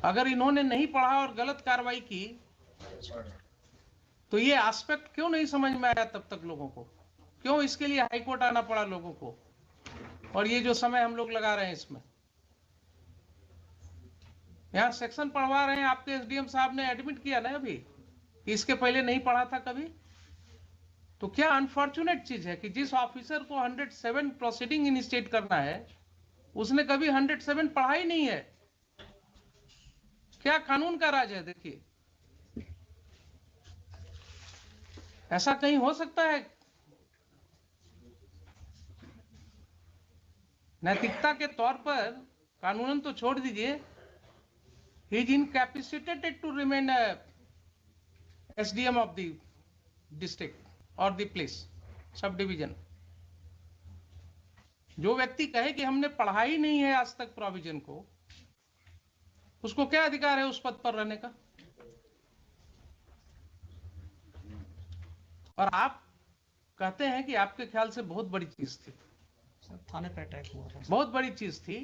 अगर इन्होंने नहीं पढ़ा और गलत कार्रवाई की तो ये एस्पेक्ट क्यों नहीं समझ में आया तब तक लोगों को? क्यों इसके लिए हाईकोर्ट आना पड़ा लोगों को? और ये जो समय हम लोग लगा रहे हैं इसमें, यहाँ सेक्शन पढ़वा रहे हैं, आपके एसडीएम साहब ने एडमिट किया ना अभी, इसके पहले नहीं पढ़ा था कभी। तो क्या अनफॉर्चुनेट चीज है कि जिस ऑफिसर को 107 प्रोसीडिंग इनिशिएट करना है उसने कभी 107 पढ़ा ही नहीं है। क्या कानून का राज है? देखिए, ऐसा कहीं हो सकता है? नैतिकता के तौर पर कानूनन तो छोड़ दीजिए, he is incapacitated to remain SDM of the district और द प्लेस सब डिवीजन। जो व्यक्ति कहे कि हमने पढ़ा ही नहीं है आज तक प्रोविजन को, उसको क्या अधिकार है उस पद पर रहने का? और आप कहते हैं कि आपके ख्याल से बहुत बड़ी चीज थी, थाने पे अटैक हुआ था, बहुत बड़ी चीज थी।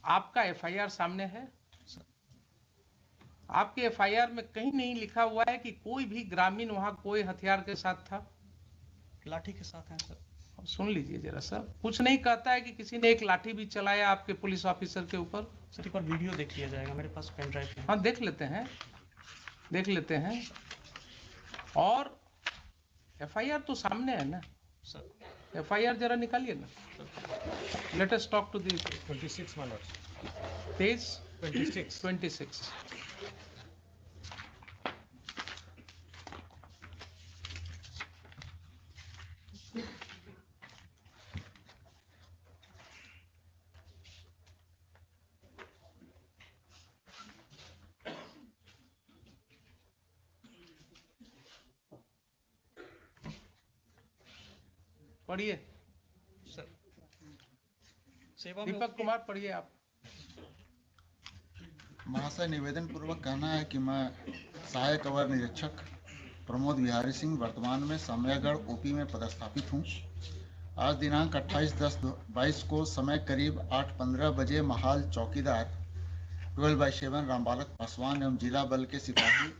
आपका एफआईआर सामने है, आपके एफआईआर में कहीं नहीं लिखा हुआ है कि कोई भी ग्रामीण वहां कोई हथियार के साथ था। लाठी के साथ है सर। अब सुन लीजिए जरा सर, कुछ नहीं कहता है कि किसी ने एक लाठी भी चलाया आपके पुलिस ऑफिसर के ऊपर। सर एक बार वीडियो देख लिया जाएगा, मेरे पास पेन ड्राइव है। हाँ देख लेते हैं, देख लेते हैं। और एफआईआर तो सामने है ना सर, एफआईआर जरा निकालिए ना। Let us talk to the 26 मानव पेज 26 पढ़िए सर सेवा में दीपक कुमार, पढ़िए आप। महाशय, निवेदन पूर्वक कहना है कि मैं सहायक अवर निरीक्षक प्रमोद बिहारी सिंह वर्तमान में सामयागढ़ ओपी में पदस्थापित हूँ। आज दिनांक 28/10/22 को समय करीब 8:15 बजे महाल चौकीदार 12/7 रामबालक पासवान एवं जिला बल के सिपाही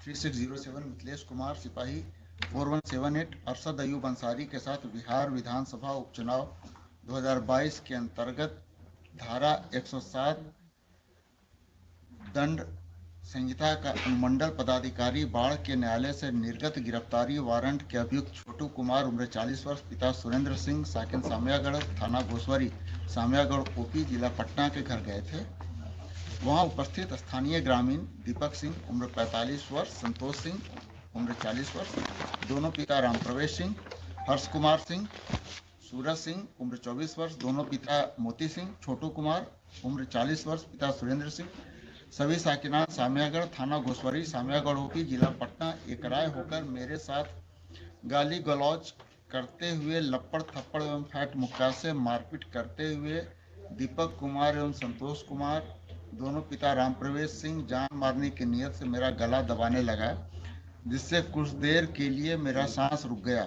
3607 मिथिलेश कुमार, सिपाही 4178 अरशद अयूब अंसारी के साथ बिहार विधानसभा उपचुनाव 2022 के अंतर्गत धारा 107 दंड संहिता का अनुमंडल पदाधिकारी बाढ़ के न्यायालय से निर्गत गिरफ्तारी वारंट के अभियुक्त छोटू कुमार उम्र 40 वर्ष, पिता सुरेंद्र सिंह, साकिन सामयागढ़, थाना घोसवरी, सामयागढ़ ओपी, जिला पटना के घर गए थे। वहां उपस्थित स्थानीय ग्रामीण दीपक सिंह उम्र 45 वर्ष, संतोष सिंह उम्र 40 वर्ष, दोनों पिता राम प्रवेश सिंह, हर्ष कुमार सिंह, सूरज सिंह उम्र 24 वर्ष, दोनों पिता मोती सिंह, छोटू कुमार उम्र 40 वर्ष, पिता सुरेंद्र सिंह, सभी साकिनान सामयागढ़, थाना घोसवरी, सामयागढ़ ओपी, जिला पटना एक राय होकर मेरे साथ गाली गलौज करते हुए, लपड़ थप्पड़ एवं फैट मुक्का से मारपीट करते हुए दीपक कुमार एवं संतोष कुमार, दोनों पिता राम प्रवेश सिंह, जान मारने की नीयत से मेरा गला दबाने लगा, जिससे कुछ देर के लिए मेरा सांस रुक गया।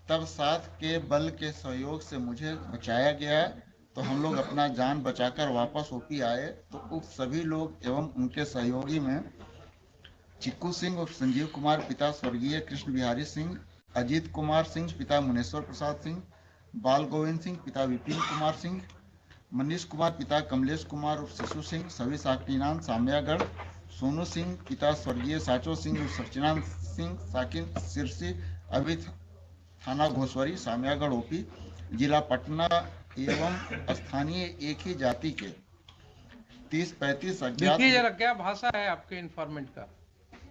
तब साथ के बल के सहयोग से मुझे बचाया गया, तो हम लोग अपना जान बचाकर वापस ओपी आए तो उक्त सभी लोग एवं उनके सहयोगी में चिक्कू सिंह और संजीव कुमार पिता स्वर्गीय कृष्ण बिहारी सिंह, अजीत कुमार सिंह पिता मुनेश्वर प्रसाद सिंह, बाल गोविंद सिंह पिता विपिन कुमार सिंह, मनीष कुमार पिता कमलेश कुमार और शिशु सिंह, सभी साकिनान सामयागढ़, सोनू सिंह पिता स्वर्गीय साचो सिंह और सचिनान सिंह, साकिन सिरसी, अभी थाना घोसवरी, सामयागढ़ ओपी, जिला पटना एवं स्थानीय एक ही जाति के 30-35 अज्ञात। देखिए जरा क्या भाषा है आपके इन्फॉर्मेंट का,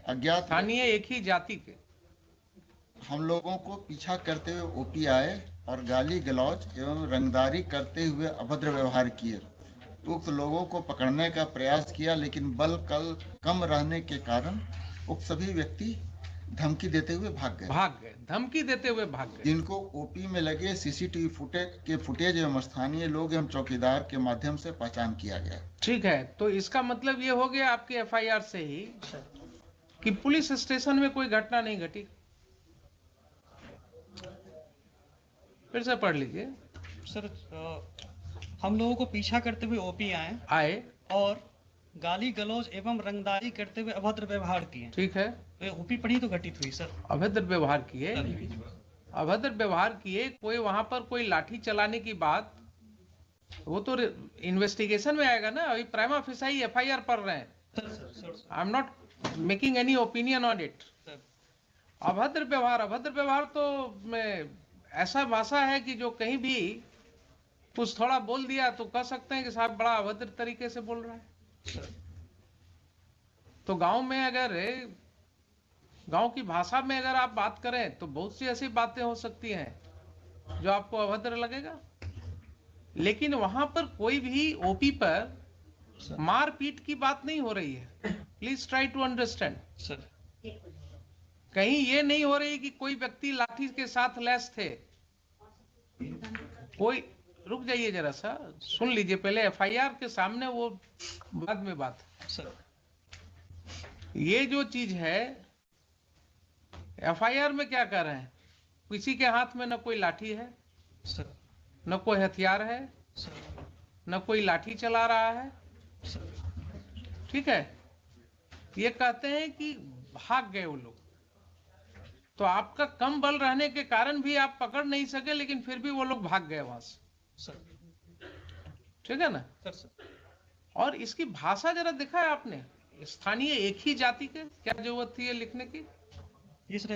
अज्ञात स्थानीय एक ही जाति के हम लोगों को पीछा करते हुए ओपी आए और गाली गलौज एवं रंगदारी करते हुए अभद्र व्यवहार किए। उक्त लोगों को पकड़ने का प्रयास किया, लेकिन बल कम रहने के कारण उक्त सभी व्यक्ति धमकी देते हुए भाग गए, धमकी देते हुए भाग गए, जिनको ओपी में लगे सीसीटीवी फुटेज एवं स्थानीय लोग एवं चौकीदार के माध्यम से पहचान किया गया। ठीक है, तो इसका मतलब ये हो गया आपके एफआईआर से ही कि पुलिस स्टेशन में कोई घटना नहीं घटी। फिर से पढ़ लीजिए सर। हम लोगों को पीछा करते हुए ओपी आए और गाली गलौज एवं रंगदारी करते हुए अभद्र व्यवहार किए। ठीक है, तो ओपी पर ही तो घटित हुई सर। अभद्र व्यवहार किए, अभद्र व्यवहार किए, कोई वहां पर कोई लाठी चलाने की बात, वो तो इन्वेस्टिगेशन में आएगा ना। अभी प्राइमा फेसाई एफआईआर पढ़ रहे हैं। I am not making any opinion on it. अभद्र व्यवहार, अभद्र व्यवहार तो ऐसा भाषा है कि जो कहीं भी कुछ थोड़ा बोल दिया तो कह सकते हैं कि साहब बड़ा अभद्र तरीके से बोल रहा है। तो गांव में अगर गांव की भाषा में अगर आप बात करें तो बहुत सी ऐसी बातें हो सकती हैं जो आपको अभद्र लगेगा, लेकिन वहां पर कोई भी ओपी पर मारपीट की बात नहीं हो रही है। Please try to understand sir. कहीं ये नहीं हो रही कि कोई व्यक्ति लाठी के साथ लैस थे। कोई, रुक जाइए जरा सा, सुन लीजिए पहले एफआईआर के सामने, वो बाद में बात सर। ये जो चीज है एफआईआर में क्या कर रहे हैं, किसी के हाथ में न कोई लाठी है सर, न कोई हथियार है सर, न कोई लाठी चला रहा है। सर। ठीक है, ये कहते हैं कि भाग गए वो लोग। तो आपका कम बल रहने के कारण भी आप पकड़ नहीं सके, लेकिन फिर भी वो लोग भाग गए वहां से। सर। ठीक है ना सर। और इसकी भाषा जरा देखा है आपने, स्थानीय एक ही जाति के, क्या जरूरत थी ये लिखने की? ये सर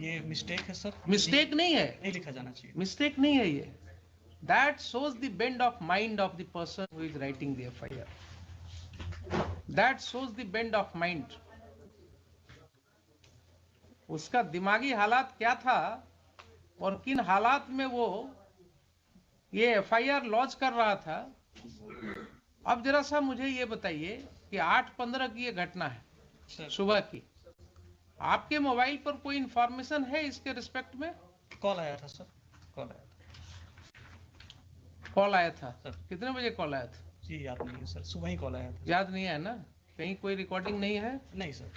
ये मिस्टेक है सर। मिस्टेक नहीं है, नहीं लिखा जाना चाहिए। मिस्टेक नहीं है ये। That shows the bend of mind of the person who is writing the FIR. That shows the bend of mind. उसका दिमागी हालात क्या था और किन हालात में वो ये एफआईआर लॉन्च कर रहा था। अब जरा सा मुझे ये बताइए कि 8/15 की ये घटना है सुबह की, आपके मोबाइल पर कोई इंफॉर्मेशन है इसके रिस्पेक्ट में? कॉल आया था सर, कॉल आया था। कॉल आया था सर। कितने बजे कॉल आया था? जी याद नहीं है सर, सुबह ही कॉल आया था। याद नहीं है ना? कहीं कोई रिकॉर्डिंग नहीं है? नहीं सर।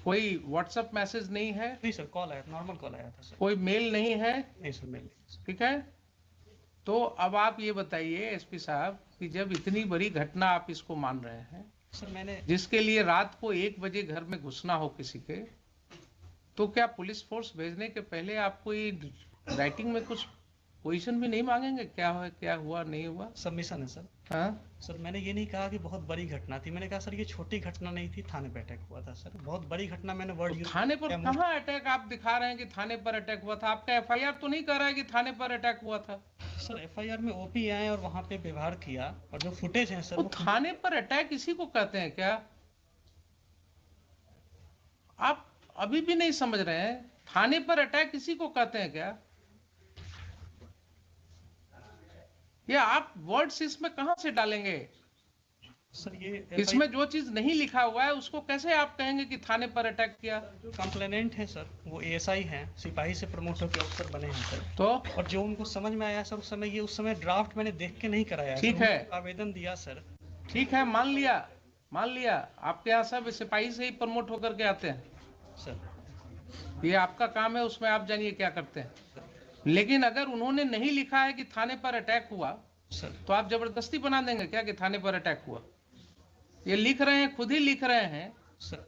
कोई व्हाट्सएप मैसेज नहीं है? नहीं सर, कॉल आया था, नॉर्मल कॉल आया था सर। कोई मेल नहीं है? नहीं सर, मेल नहीं। ठीक है, तो अब आप ये बताइए एसपी साहब कि जब इतनी बड़ी घटना आप इसको मान रहे हैं सर, मैंने जिसके लिए रात को 1 बजे घर में घुसना हो किसी के, तो क्या पुलिस फोर्स भेजने के पहले आपको ये राइटिंग में कुछ पोजीशन भी नहीं मांगेंगे, क्या हुआ नहीं हुआ? सबमिशन है सर। हाँ सर, मैंने ये नहीं कहा कि बहुत बड़ी घटना थी, मैंने कहा सर ये छोटी घटना नहीं थी, थाने पे अटैक हुआ था सर। बहुत बड़ी घटना मैंने वर्ड यूज। थाने पर कहाँ अटैक आप दिखा रहे हैं कि थाने पर अटैक हुआ था? आपका एफआईआर तो नहीं कह रहा है कि थाने पर अटैक हुआ था। सर एफआईआर में ओपी आए और वहां पे व्यवहार किया, और जो फुटेज है सर तो थाने पर अटैक इसी को कहते हैं क्या? आप अभी भी नहीं समझ रहे हैं, थाने पर अटैक इसी को कहते हैं क्या? ये आप वर्ड्स इसमें कहां से डालेंगे? सर ये इसमें जो चीज नहीं लिखा हुआ है उसको कैसे आप कहेंगे कि थाने पर अटैक किया? कंप्लेनेंट है सर, वो एएसआई हैं, सिपाही से प्रमोट होकर अफसर बने हैं सर। तो और जो उनको समझ में आया सर उस समय ड्राफ्ट मैंने देख के नहीं कराया। ठीक है, आवेदन दिया सर। ठीक है, मान लिया आपके यहाँ सब सिपाही से ही प्रमोट होकर के आते हैं सर। ये आपका काम है, उसमें आप जानिए क्या करते हैं। लेकिन अगर उन्होंने नहीं लिखा है कि थाने पर अटैक हुआ सर, तो आप जबरदस्ती बना देंगे क्या कि थाने पर अटैक हुआ? ये लिख रहे हैं, खुद ही लिख रहे हैं सर।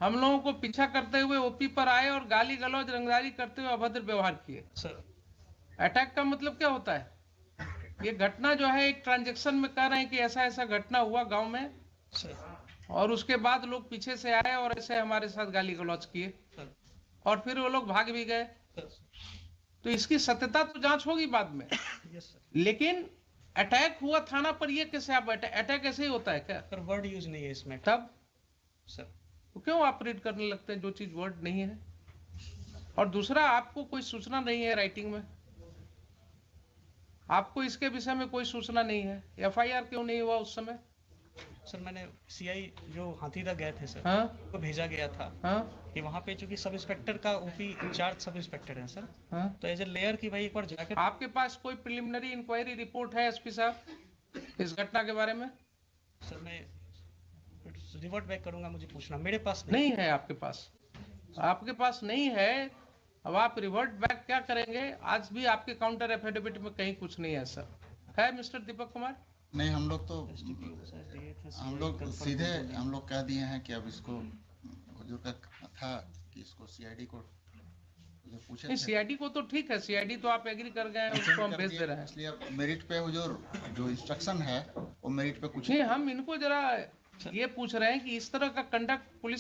हम लोगों को पीछा करते हुए ओपी पर आए और गाली गलौज रंगदारी करते हुए अभद्र व्यवहार किए। सर अटैक का मतलब क्या होता है? ये घटना जो है एक ट्रांजैक्शन में कह रहे हैं कि ऐसा ऐसा घटना हुआ गांव में सर, और उसके बाद लोग पीछे से आए और ऐसे हमारे साथ गाली गलौज किए सर, और फिर वो लोग भाग भी गए। सर। तो इसकी सत्यता तो जांच होगी बाद में। Yes sir. लेकिन अटैक हुआ थाना पर, ये कैसे आप अटैक ऐसे ही होता है क्या? सर वर्ड यूज नहीं है इसमें तब सर। तो क्यों आप रीड करने लगते हैं जो चीज वर्ड नहीं है? और दूसरा, आपको कोई सूचना नहीं है राइटिंग में, आपको इसके विषय में कोई सूचना नहीं है, एफआईआर क्यों नहीं हुआ उस समय? सर मैंने सीआई जो हाथीदा गए थे सर, हाँ को भेजा गया था हाँ कि वहाँ पे चूंकि सब इंस्पेक्टर का ओपी इंचार्ज सब इंस्पेक्टर है सर, हाँ। तो एज ए लेयर की भाई एक बार जाकर। आपके पास कोई प्रिलिमिनरी इंक्वायरी रिपोर्ट है एसपी साहब इस घटना के बारे में? सर मैं रिवर्ट बैक करूंगा, मुझे पूछना, मेरे पास नहीं है आपके पास? आपके पास नहीं है, अब आप रिवर्ट बैक क्या करेंगे? आज भी आपके काउंटर एफिडेविट में कहीं कुछ नहीं है सर। है मिस्टर दीपक कुमार? नहीं, हम लोग तो सीधे हम लोग कह दिए हैं कि अब इसको हुजूर का था कि इसको सीआईडी को जो पूछे नहीं, थे, सीआईडी को तो ठीक है, सीआईडी तो आप एग्री कर गए हैं, उसको हम कर भेज दिए, दे रहे हैं। इसलिए अब मेरिट पे हुजूर जो इंस्ट्रक्शन है वो मेरिट पे कुछ नहीं, हम इनको जरा ये पूछ रहे हैं कि इस तरह का कंडक्ट पुलिस